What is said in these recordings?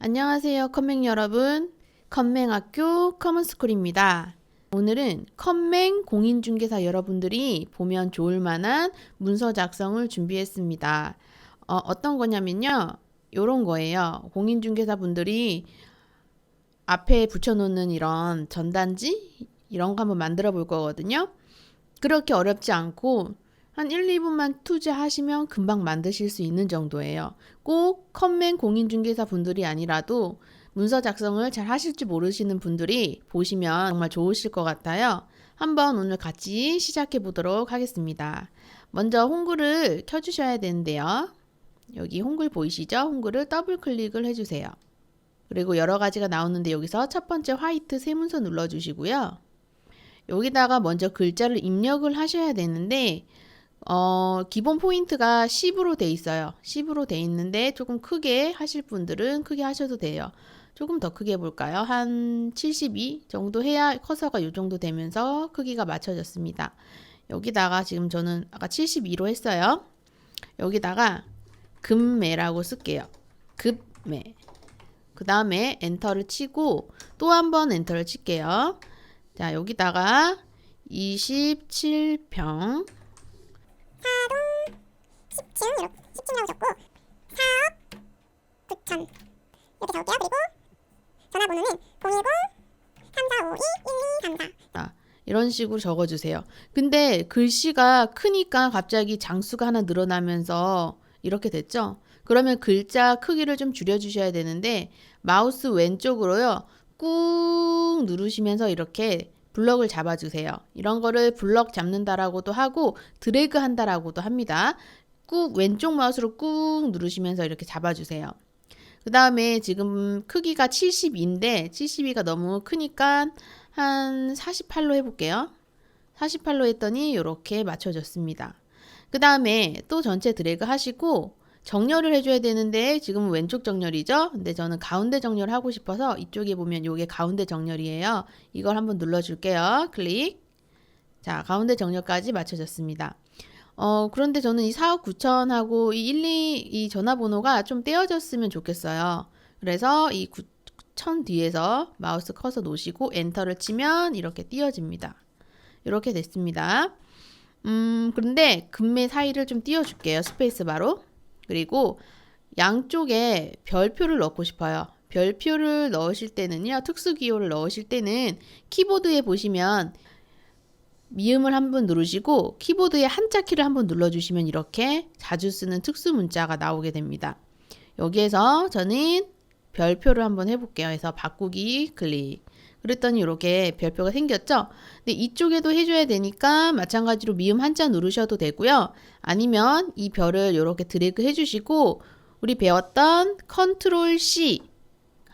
안녕하세요, 컴맹 여러분. 컴맹학교 커먼스쿨입니다. 오늘은 컴맹 공인중개사 여러분들이 보면 좋을 만한 문서 작성을 준비했습니다. 어떤 거냐면요. 요런 거예요. 공인중개사 분들이 앞에 붙여놓는 이런 전단지 이런 거 한번 만들어 볼 거거든요. 그렇게 어렵지 않고 한 1, 2분만 투자하시면 금방 만드실 수 있는 정도예요. 꼭 컴맹 공인중개사 분들이 아니라도 문서 작성을 잘 하실 줄 모르시는 분들이 보시면 정말 좋으실 것 같아요. 한번 오늘 같이 시작해 보도록 하겠습니다. 먼저 홍글을 켜주셔야 되는데요. 여기 홍글 보이시죠? 홍글을 더블 클릭을 해주세요. 그리고 여러 가지가 나오는데 여기서 첫 번째 화이트 세문서 눌러주시고요. 여기다가 먼저 글자를 입력을 하셔야 되는데 기본 포인트가 10으로 돼 있어요. 10으로 돼 있는데 조금 크게 하실 분들은 크게 하셔도 돼요. 조금 더 크게 해볼까요? 한 72 정도 해야 커서가 이 정도 되면서 크기가 맞춰졌습니다. 여기다가 지금 저는 아까 72로 했어요. 여기다가 급매라고 쓸게요. 급매. 그 다음에 엔터를 치고 또 한 번 엔터를 칠게요. 자, 여기다가 27평 10층 이렇게 10층이라고 적고 4억 9천 이렇게 적을게요. 그리고 전화번호는 010-3452-1234. 이런 식으로 적어주세요. 근데 글씨가 크니까 갑자기 장수가 하나 늘어나면서 이렇게 됐죠? 그러면 글자 크기를 좀 줄여주셔야 되는데 마우스 왼쪽으로요. 꾹 누르시면서 이렇게 블럭을 잡아주세요. 이런 거를 블럭 잡는다라고도 하고 드래그 한다라고도 합니다. 꾹 왼쪽 마우스로 꾹 누르시면서 이렇게 잡아주세요. 그 다음에 지금 크기가 72인데 72가 너무 크니까 한 48로 해볼게요. 48로 했더니 이렇게 맞춰졌습니다. 그 다음에 또 전체 드래그 하시고 정렬을 해줘야 되는데 지금은 왼쪽 정렬이죠. 근데 저는 가운데 정렬 하고 싶어서 이쪽에 보면 이게 가운데 정렬이에요. 이걸 한번 눌러줄게요. 클릭. 자, 가운데 정렬까지 맞춰졌습니다. 그런데 저는 이 4억 9천하고 이 1, 2 전화번호가 좀 떼어졌으면 좋겠어요. 그래서 이 9천 뒤에서 마우스 커서 놓으시고 엔터를 치면 이렇게 띄어집니다. 이렇게 됐습니다. 그런데 금매 사이를 좀 띄워줄게요. 스페이스바로. 그리고 양쪽에 별표를 넣고 싶어요. 별표를 넣으실 때는요. 특수기호를 넣으실 때는 키보드에 보시면 미음을 한번 누르시고 키보드의 한자 키를 한번 눌러주시면 이렇게 자주 쓰는 특수 문자가 나오게 됩니다. 여기에서 저는 별표를 한번 해볼게요. 해서 바꾸기 클릭. 그랬더니 이렇게 별표가 생겼죠? 근데 이쪽에도 해줘야 되니까 마찬가지로 미음 한자 누르셔도 되고요. 아니면 이 별을 이렇게 드래그 해주시고 우리 배웠던 컨트롤 C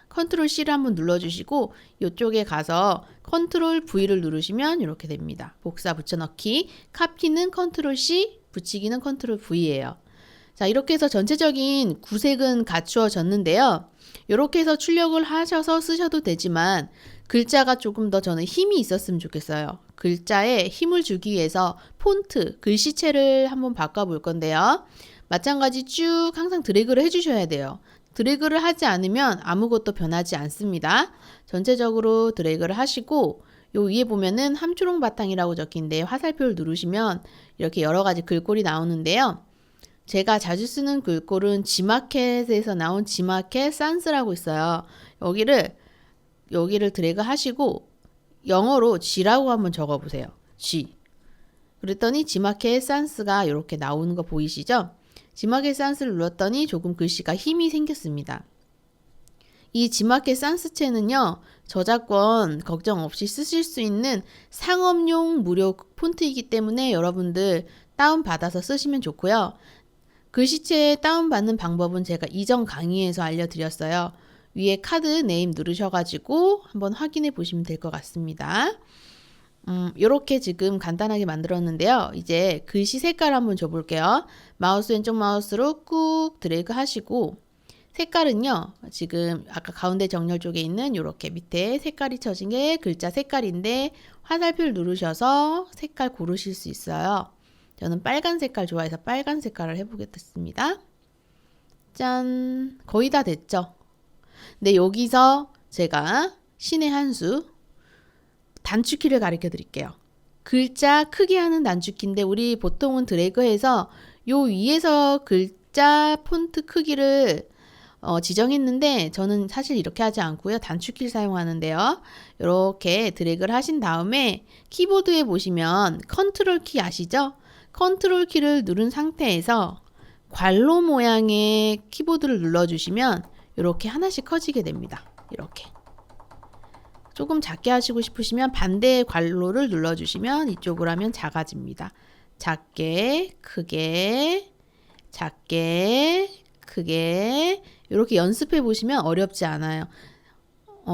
컨트롤 C를 한번 눌러주시고 이쪽에 가서 컨트롤 V를 누르시면 이렇게 됩니다. 복사 붙여넣기, 카피는 컨트롤 C, 붙이기는 컨트롤 V예요. 자, 이렇게 해서 전체적인 구색은 갖추어졌는데요. 이렇게 해서 출력을 하셔서 쓰셔도 되지만 글자가 조금 더 저는 힘이 있었으면 좋겠어요. 글자에 힘을 주기 위해서 폰트, 글씨체를 한번 바꿔볼 건데요. 마찬가지 쭉 항상 드래그를 해주셔야 돼요. 드래그를 하지 않으면 아무것도 변하지 않습니다. 전체적으로 드래그를 하시고 요 위에 보면은 함초롱 바탕이라고 적힌데 화살표를 누르시면 이렇게 여러 가지 글꼴이 나오는데요. 제가 자주 쓰는 글꼴은 지마켓에서 나온 지마켓 산스라고 있어요. 여기를 드래그 하시고 영어로 G라고 한번 적어보세요. G. 그랬더니 지마켓 산스가 이렇게 나오는 거 보이시죠? 지마켓 산스를 눌렀더니 조금 글씨가 힘이 생겼습니다. 이 지마켓 산스체는요. 저작권 걱정 없이 쓰실 수 있는 상업용 무료 폰트이기 때문에 여러분들 다운받아서 쓰시면 좋고요. 글씨체 다운받는 방법은 제가 이전 강의에서 알려드렸어요. 위에 카드 네임 누르셔가지고 한번 확인해 보시면 될 것 같습니다. 이렇게 지금 간단하게 만들었는데요. 이제 글씨 색깔 한번 줘볼게요. 마우스 왼쪽 마우스로 꾹 드래그 하시고 색깔은요. 지금 아까 가운데 정렬 쪽에 있는 이렇게 밑에 색깔이 쳐진 게 글자 색깔인데 화살표를 누르셔서 색깔 고르실 수 있어요. 저는 빨간 색깔 좋아해서 빨간 색깔을 해보겠습니다. 짠! 거의 다 됐죠? 근데 여기서 제가 신의 한 수 단축키를 가르쳐 드릴게요. 글자 크게 하는 단축키인데 우리 보통은 드래그해서 요 위에서 글자 폰트 크기를 지정했는데 저는 사실 이렇게 하지 않고요. 단축키를 사용하는데요. 이렇게 드래그를 하신 다음에 키보드에 보시면 컨트롤 키 아시죠? 컨트롤 키를 누른 상태에서 괄호 모양의 키보드를 눌러주시면 이렇게 하나씩 커지게 됩니다. 이렇게. 조금 작게 하시고 싶으시면 반대의 괄호를 눌러주시면 이쪽으로 하면 작아집니다. 작게, 크게, 작게, 크게 이렇게 연습해 보시면 어렵지 않아요.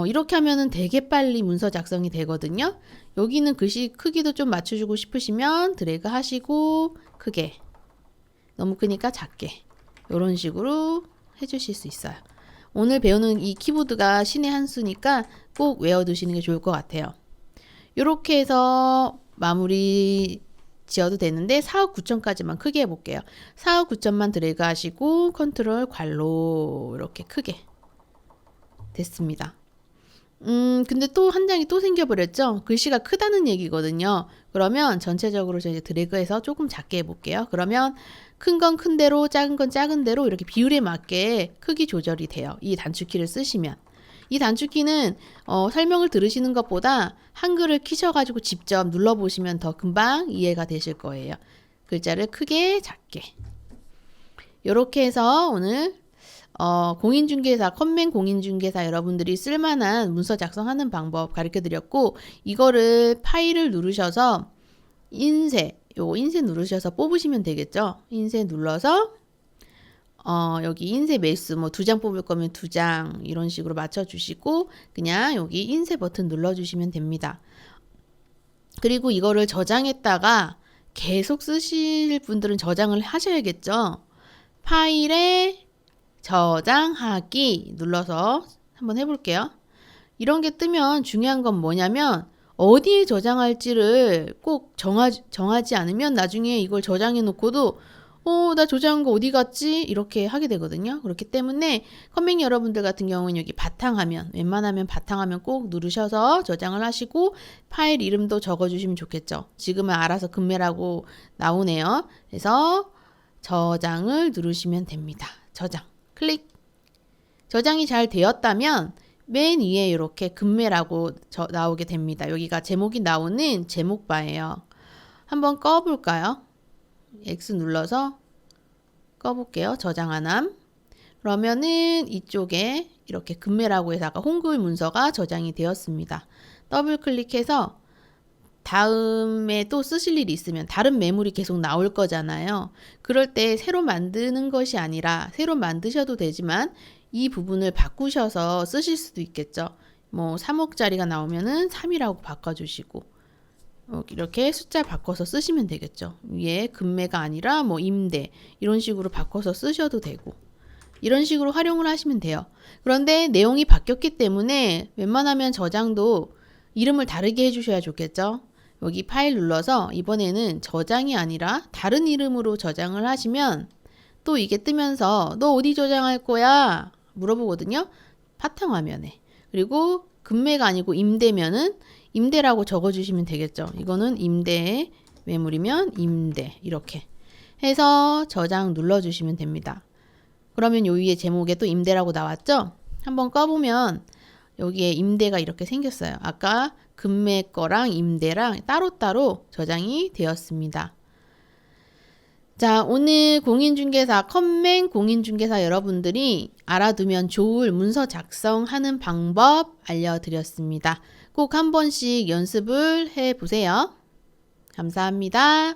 이렇게 하면은 되게 빨리 문서 작성이 되거든요. 여기는 글씨 크기도 좀 맞춰주고 싶으시면 드래그 하시고 크게, 너무 크니까 작게 이런 식으로 해주실 수 있어요. 오늘 배우는 이 키보드가 신의 한 수니까 꼭 외워두시는 게 좋을 것 같아요. 이렇게 해서 마무리 지어도 되는데 4억 9천까지만 크게 해볼게요. 4억 9천만 드래그 하시고 컨트롤 괄호 이렇게 크게 됐습니다. 근데 또 한 장이 또 생겨버렸죠. 글씨가 크다는 얘기거든요. 그러면 전체적으로 이제 드래그해서 조금 작게 해볼게요. 그러면 큰 건 큰 대로 작은 건 작은 대로 이렇게 비율에 맞게 크기 조절이 돼요. 이 단축키를 쓰시면. 이 단축키는 설명을 들으시는 것보다 한글을 키셔가지고 직접 눌러보시면 더 금방 이해가 되실 거예요. 글자를 크게 작게. 이렇게 해서 오늘 공인중개사, 컴맹 공인중개사 여러분들이 쓸만한 문서 작성하는 방법 가르쳐 드렸고, 이거를 파일을 누르셔서 요거 인쇄 누르셔서 뽑으시면 되겠죠. 인쇄 눌러서 여기 인쇄 매수 뭐 2장 뽑을 거면 2장 이런 식으로 맞춰 주시고 그냥 여기 인쇄 버튼 눌러 주시면 됩니다. 그리고 이거를 저장했다가 계속 쓰실 분들은 저장을 하셔야겠죠. 파일에 저장하기 눌러서 한번 해볼게요. 이런 게 뜨면 중요한 건 뭐냐면 어디에 저장할지를 꼭 정하지 않으면 나중에 이걸 저장해 놓고도 나 저장한 거 어디 갔지? 이렇게 하게 되거든요. 그렇기 때문에 컴맹 여러분들 같은 경우는 여기 바탕화면, 웬만하면 바탕화면 꼭 누르셔서 저장을 하시고 파일 이름도 적어주시면 좋겠죠. 지금은 알아서 금매라고 나오네요. 그래서 저장을 누르시면 됩니다. 저장, 클릭. 저장이 잘 되었다면 맨 위에 이렇게 금매라고 나오게 됩니다. 여기가 제목이 나오는 제목바예요. 한번 꺼볼까요? X 눌러서 꺼볼게요. 저장하남. 그러면은 이쪽에 이렇게 금매라고 해서 아까 홍글 문서가 저장이 되었습니다. 더블 클릭해서 다음에 또 쓰실 일이 있으면 다른 매물이 계속 나올 거잖아요. 그럴 때 새로 만드는 것이 아니라 새로 만드셔도 되지만 이 부분을 바꾸셔서 쓰실 수도 있겠죠. 뭐 3억짜리가 나오면은 3이라고 바꿔주시고 이렇게 숫자 바꿔서 쓰시면 되겠죠. 위에 금매가 아니라 뭐 임대 이런 식으로 바꿔서 쓰셔도 되고 이런 식으로 활용을 하시면 돼요. 그런데 내용이 바뀌었기 때문에 웬만하면 저장도 이름을 다르게 해주셔야 좋겠죠. 여기 파일 눌러서 이번에는 저장이 아니라 다른 이름으로 저장을 하시면 또 이게 뜨면서 너 어디 저장할 거야? 물어보거든요. 바탕화면에. 그리고 금매가 아니고 임대면은 임대라고 적어주시면 되겠죠. 이거는 임대 매물이면 임대 이렇게 해서 저장 눌러주시면 됩니다. 그러면 요 위에 제목에 또 임대라고 나왔죠? 한번 꺼보면 여기에 임대가 이렇게 생겼어요. 아까 금매 거랑 임대랑 따로따로 저장이 되었습니다. 자, 오늘 공인중개사, 컴맹 공인중개사 여러분들이 알아두면 좋을 문서 작성하는 방법 알려드렸습니다. 꼭 한 번씩 연습을 해보세요. 감사합니다.